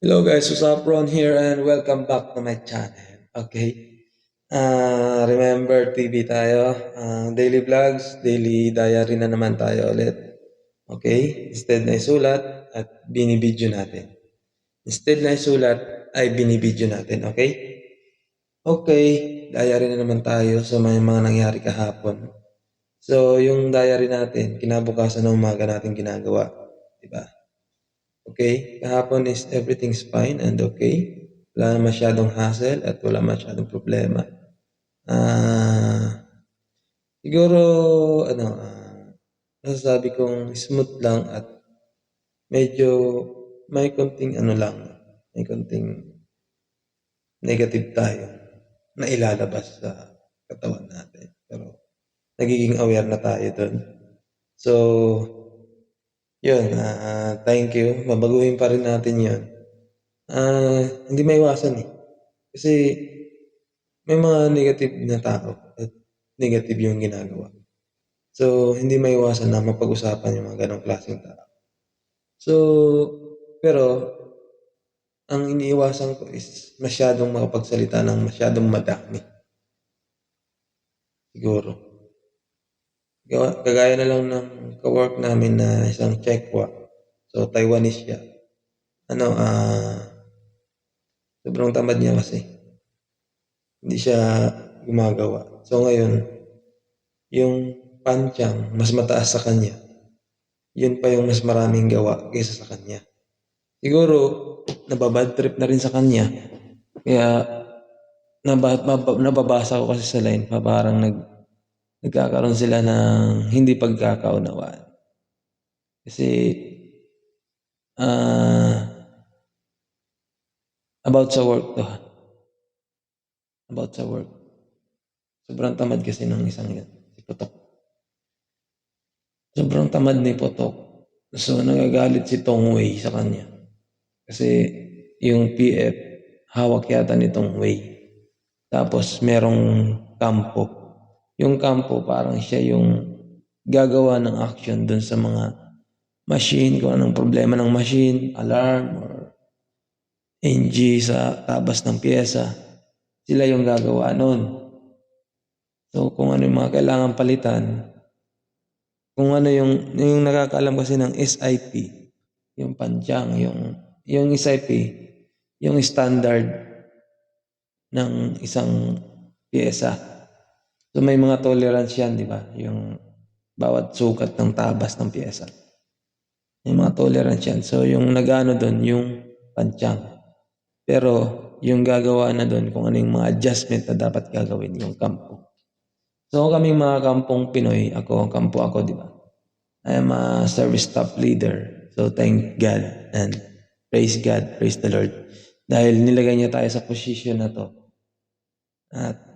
Hello guys, what's up? Ron here and welcome back to my channel. Okay. Remember TV tayo. Daily vlogs, daily diary na naman tayo ulit. Okay? Instead na isulat at binibidyo natin. Instead na isulat ay binibidyo natin. Okay? Okay. Diary na naman tayo sa mga nangyari kahapon. So, yung diary natin, kinabukasan ng umaga natin ginagawa. Diba? Okay, kahapon is everything's fine and okay. Wala masyadong hassle at wala masyadong problema. Siguro, ano, masasabi kong smooth lang at medyo may konting ano lang, may konting negative tayo na ilalabas sa katawan natin. Pero nagiging aware na tayo doon. So, yun, thank you. Babaguhin pa rin natin yun. Hindi maiwasan eh. Kasi may mga negative na tao at negative yung ginagawa. So, hindi maiwasan na mapag-usapan yung mga ganong klaseng tao. So, pero, ang iniiwasan ko is masyadong makapagsalita ng masyadong madami. Siguro. Kagaya na lang ng kawork namin na isang Chekwa. So, Taiwanese siya. Sobrang tamad niya kasi. Hindi siya gumagawa. So, ngayon, yung panchang mas mataas sa kanya, yun pa yung mas maraming gawa kaysa sa kanya. Siguro, nababad trip na rin sa kanya. Kaya, nababasa ko kasi sa line pa parang nagkakaroon sila ng hindi pagkakaunawaan. Kasi, about sa work to. About sa work. Sobrang tamad kasi ng isang yan. Si Putok. Sobrang tamad ni Putok. So, nagagalit si Tongwei sa kanya. Kasi, yung PF, hawak yata nitong Wei. Tapos, merong kampo. Yung kampo, parang siya yung gagawa ng action dun sa mga machine, kung anong problema ng machine, alarm, or NG sa tabas ng pyesa. Sila yung gagawa nun. So, kung ano yung mga kailangan palitan, kung ano yung nakakaalam kasi ng SIP, yung panjang, yung SIP, yung standard ng isang pyesa. So, may mga tolerance yan, di ba? Yung bawat sukat ng tabas ng pyesa. May mga tolerance yan. So, yung nag-ano doon, yung panchang. Pero, yung gagawa na doon, kung ano yung mga adjustment na dapat gagawin, yung kampo. So, kaming mga kampong Pinoy, kampo ako, di ba? I am a service staff leader. So, thank God and praise God, praise the Lord. Dahil nilagay niya tayo sa position na to. At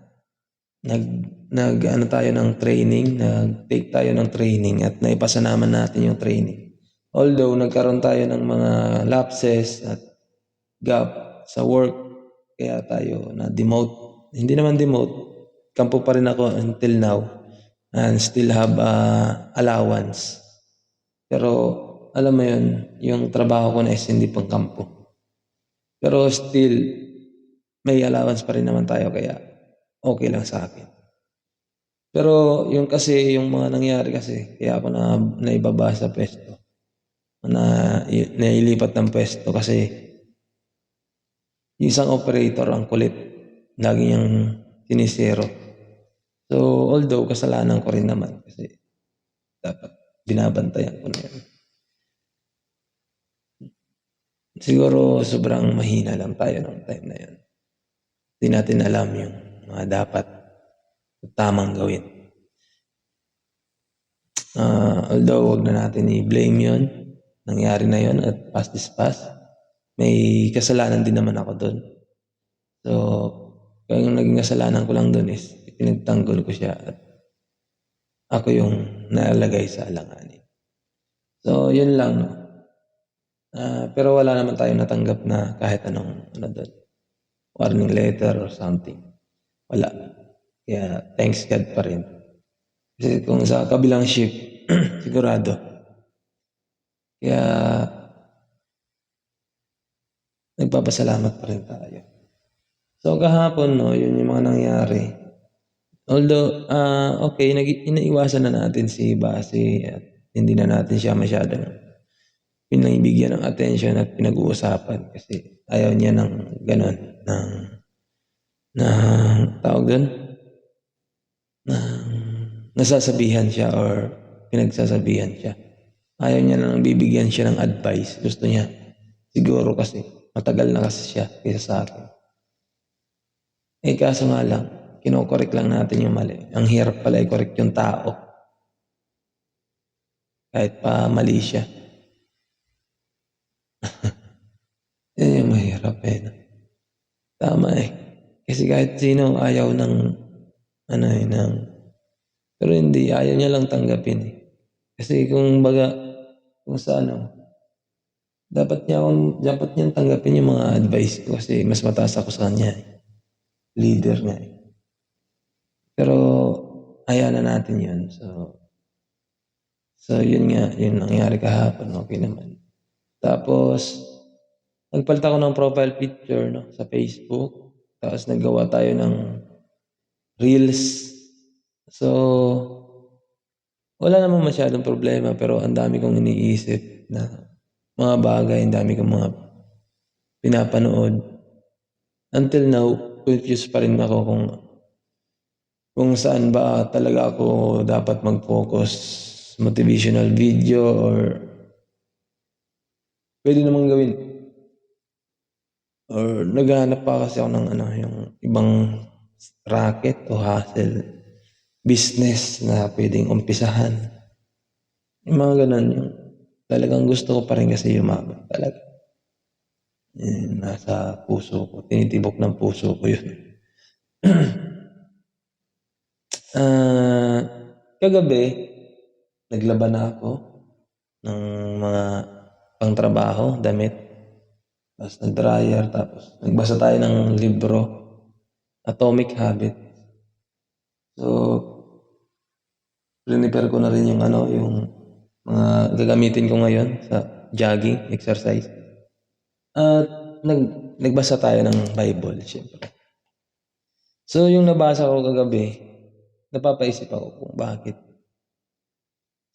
tayo ng training, nag-take tayo ng training at naipasa naman natin yung training. Although nagkaroon tayo ng mga lapses at gap sa work, kaya tayo na-demote. Hindi naman demote, kampo pa rin ako until now and still have allowance. Pero alam mo yun, yung trabaho ko na is hindi pang kampo. Pero still, may allowance pa rin naman tayo kaya okay lang sa akin. Pero yung kasi, yung mga nangyari kasi, kaya ako naibaba sa pwesto. Nailipat ng pwesto kasi yung isang operator ang kulit. Lagi niyang sinisero. So, although kasalanan ko rin naman kasi dapat binabantayan ko na yan. Siguro sobrang mahina lang tayo ng time na yun. Hindi natin alam yung mga dapat tamang gawin. Although wag na natin i-blame yun, nangyari na yun at past is past. May kasalanan din naman ako doon. So, yung naging kasalanan ko lang doon is pinagtanggol ko siya at ako yung nalagay sa alanganin. So, yun lang. No? Pero wala naman tayong natanggap na kahit anong doon. Warning letter or something. Wala. Kaya thanks God pa rin. Kasi kung sa kabilang shift, sigurado. Kaya nagpapasalamat pa rin tayo. So kahapon, no, yun yung mga nangyari. Although, okay, inaiwasan na natin si Basi at hindi na natin siya masyadong pinibigyan ng attention at pinag-uusapan kasi ayaw niya ng gano'n, tawag doon, nasasabihan siya or pinagsasabihan siya. Ayaw niya nang bibigyan siya ng advice. Gusto niya, siguro kasi matagal na kasi siya kaysa sa akin. Kaso nga lang, kinokorek lang natin yung mali. Ang hirap pala i-correct yung tao. Kahit pa mali siya. Yan yung mahirap no? Tama Kasi kahit sino ayaw ng, pero hindi, ayaw niya lang tanggapin Kasi kung sa dapat niyang tanggapin yung mga advice ko kasi mas mataas ako sa kanya Leader nga Pero, hayaan na natin yun. So yun nga, yun nangyari kahapon, okay naman. Tapos, nagpalit ako ng profile picture sa Facebook. Tapos naggawa tayo ng Reels. So, wala naman masyadong problema pero ang dami kong iniisip na mga bagay, ang dami kong mga pinapanood. Until now, confused pa rin ako kung saan ba talaga ako dapat mag-focus, motivational video or pwede namang gawin. Or naghahanap pa kasi ako ng yung ibang racket o hustle, business na pwedeng umpisahan. Yung mga ganun, yung talagang gusto ko pa rin kasi yumaman talaga. Nasa puso ko, tinitibok ng puso ko yun. Kagabi, naglaban na ako ng mga pangtrabaho, damit. Tapos nag-dryer, tapos nagbasa tayo ng libro, Atomic Habits. So, prepare ko na rin yung yung mga gagamitin ko ngayon sa jogging, exercise. At nagbasa tayo ng Bible, syempre. So, yung nabasa ko kagabi, napapaisip ako kung bakit.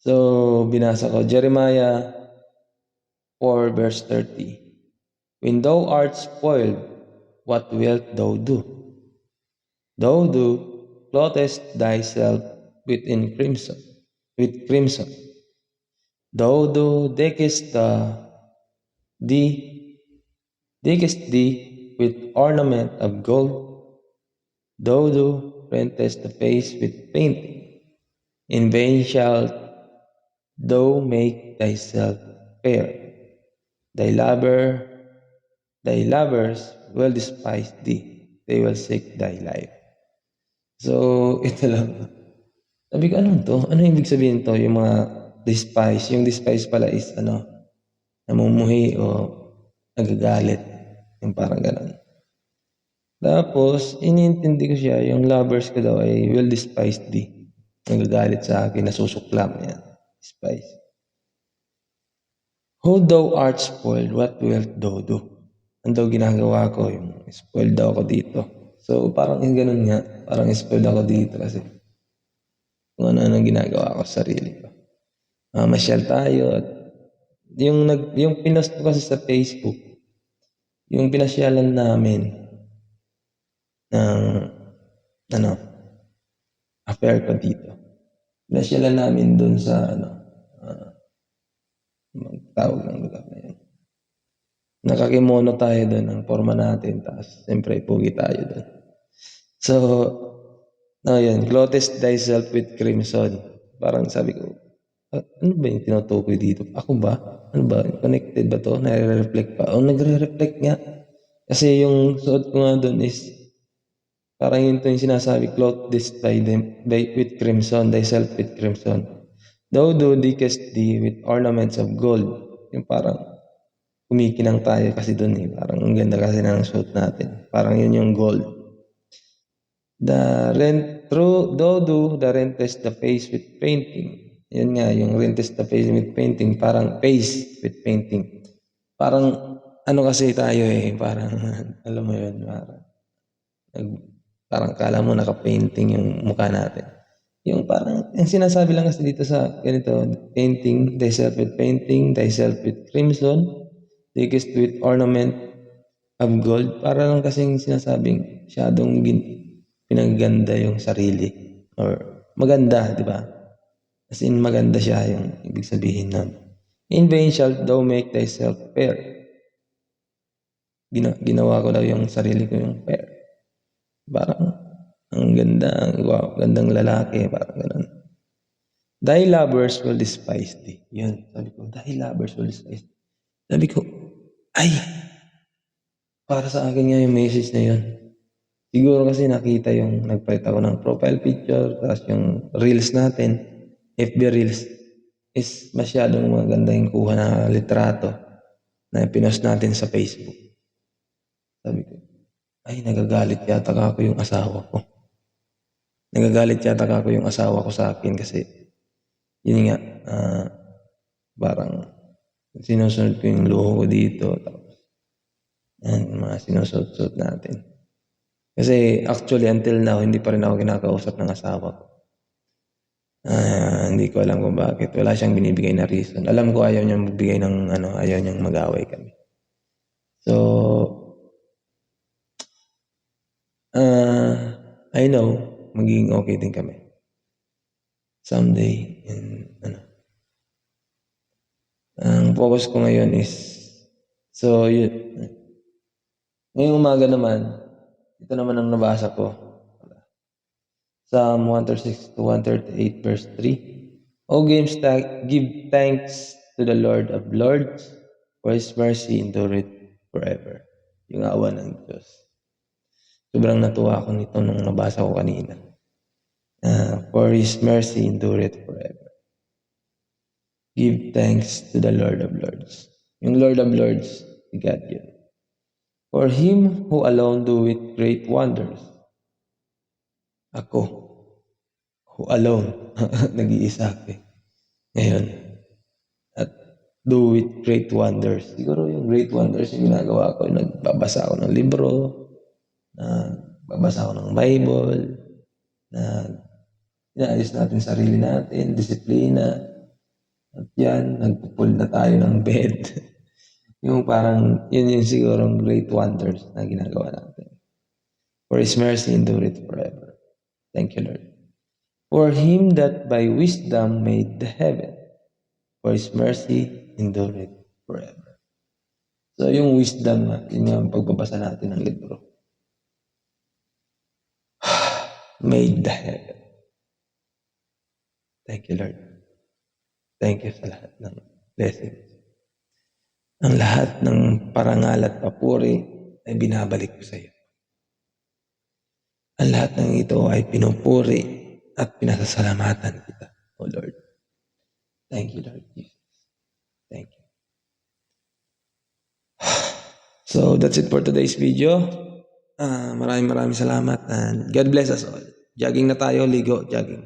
So, binasa ko, Jeremiah 4 verse 30. When thou art spoiled, what wilt thou do? Thou clothest thyself with crimson. Thou deckest thee with ornament of gold. Thou rentest the face with painting. In vain shalt thou make thyself fair. Thy lovers will despise thee. They will seek thy life. So, ito lang. Sabi ko, ano to? Ano ibig sabihin to? Yung mga despise. Yung despise pala is namumuhi o nagagalit. Yung parang ganun. Tapos, iniintindi ko siya, yung lovers ko daw ay will despise thee. Nagagalit sa akin, nasusuklam yan. Despise. Who thou art spoiled, what wilt thou do? Ano daw ginagawa ko, yung spoiled daw ako dito. So, parang yung ganun nga, parang spoiled ako dito kasi kung ano ginagawa ko sa sarili ko. Masyal tayo at yung pinost ko kasi sa Facebook, yung pinasyalan namin ng affair ko dito. Pinasyalan namin dun sa tawag ng lugar na yun. Nakakimono tayo doon ang forma natin, tapos siyempre pugi tayo doon. So, yun, clothest thyself with crimson. Parang sabi ko, ano ba yung tinutukoy dito? Ako ba? Ano ba? Connected ba to? Nare-reflect pa? O nagre-reflect nga. Kasi yung suot ko nga doon is, parang yun to yung sinasabi, clothest with crimson, thyself with crimson. Thou deckest thee with ornaments of gold. Yung parang, kumikinang tayo kasi doon Parang ang ganda kasi ng suit natin. Parang yun yung gold. The rentest the face with painting. Yun nga, yung rentest the face with painting. Parang face with painting. Parang ano kasi tayo parang alam mo yun, parang kala mo naka-painting yung mukha natin. Yung parang, yung sinasabi lang kasi dito sa ganito, painting, thyself with painting, thyself with crimson, thickest with ornament of gold. Para lang kasing sinasabing masyadong pinaganda yung sarili. Or maganda, di ba? As in maganda siya yung ibig sabihin nun. In vain shalt thou make thyself fair. Ginawa ko daw yung sarili ko yung fair. Parang ang ganda, wow, gandang lalaki, parang ganun. Thy lovers will despise thee. Yun, sabi ko, thy lovers will despise thee. Sabi ko, ay, para sa akin nga yung message na yun. Siguro kasi nakita yung nagpalit ako ng profile picture, tapos yung reels natin, FB reels, is masyadong maganda yung kuha na litrato na pinost natin sa Facebook. Sabi ko, ay, nagagalit yata ako yung asawa ko. Nagagalit yata ako yung asawa ko sa akin kasi yun nga, parang sinusunod ko yung luho ko dito. Tapos, yan, mga sinusuot-suot natin. Kasi actually until now, hindi pa rin ako kinakausap ng asawa ko. Hindi ko alam kung bakit. Wala siyang binibigay na reason. Alam ko ayaw niyang magbigay ng ayaw niyang mag-away kami. So, I know, magiging okay din kami. Someday, ang focus ko ngayon is, so yun, ngayong umaga naman, ito naman ang nabasa ko. Psalm 136 to 138 verse 3. O give thanks to the Lord of Lords, for His mercy endureth forever. Yung awa ng Diyos. Sobrang natuwa ako nito nung nabasa ko kanina. For His mercy endureth forever. Give thanks to the Lord of Lords. Yung Lord of Lords, si God yun. For Him who alone doeth great wonders. Ako, who alone, nag-iisa ako ngayon. At do with great wonders. Siguro yung great wonders yung ginagawa ko, nagbabasa ako ng libro, nagbabasa ako ng Bible, inaayos natin sarili natin, disiplina. At yan, nagpupul na tayo ng bed. Yung parang, yun yung sigurong great wonders na ginagawa natin. For His mercy endureth forever. Thank you, Lord. For Him that by wisdom made the heaven, for His mercy endureth forever. So yung wisdom na, yun yung pagbabasa natin ng libro. Made the heaven. Thank you, Lord. Thank you sa lahat ng blessings. Ang lahat ng parangal at papuri ay binabalik ko sa iyo. Ang lahat ng ito ay pinupuri at pinasasalamatan kita, O Lord. Thank you, Lord Jesus. Thank you. So, that's it for today's video. Maraming salamat and God bless us all. Jogging na tayo, ligo, jogging.